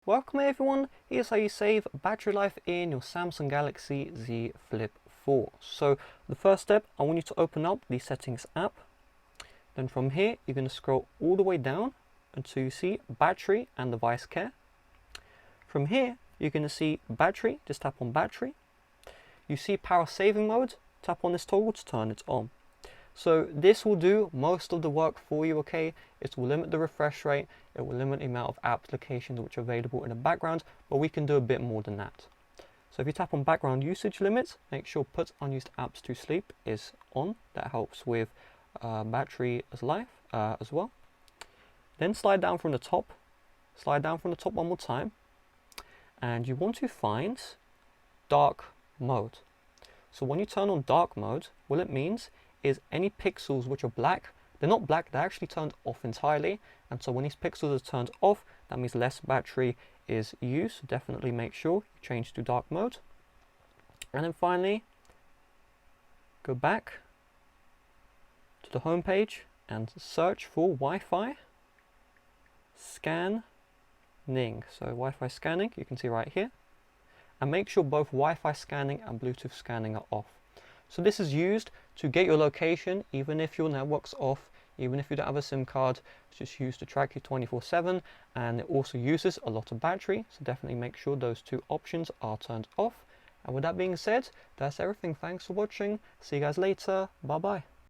Welcome everyone, here's how you save battery life in your Samsung Galaxy Z Flip 4. So the first step, I want you to open up the settings app. Then from here, you're going to scroll all the way down until you see battery and device care. From here, you're going to see battery, just tap on battery. You see power saving mode, tap on this toggle to turn it on. So this will do most of the work for you, okay? It will limit the refresh rate, it will limit the amount of applications which are available in the background, but we can do a bit more than that. So if you tap on background usage limits, make sure put unused apps to sleep is on. That helps with battery life as well. Then slide down from the top one more time, and you want to find dark mode. So when you turn on dark mode, what it means is any pixels which are black, they're not black, they're actually turned off entirely. And so when these pixels are turned off, that means less battery is used. So definitely make sure you change to dark mode. And then finally, go back to the home page and search for Wi-Fi scanning. So Wi-Fi scanning, you can see right here. And make sure both Wi-Fi scanning and Bluetooth scanning are off. So this is used to get your location even if your network's off, even if you don't have a SIM card. It's just used to track you 24/7, and it also uses a lot of battery, so definitely make sure those two options are turned off. And with that being said, that's everything. Thanks for watching. See you guys later. Bye bye.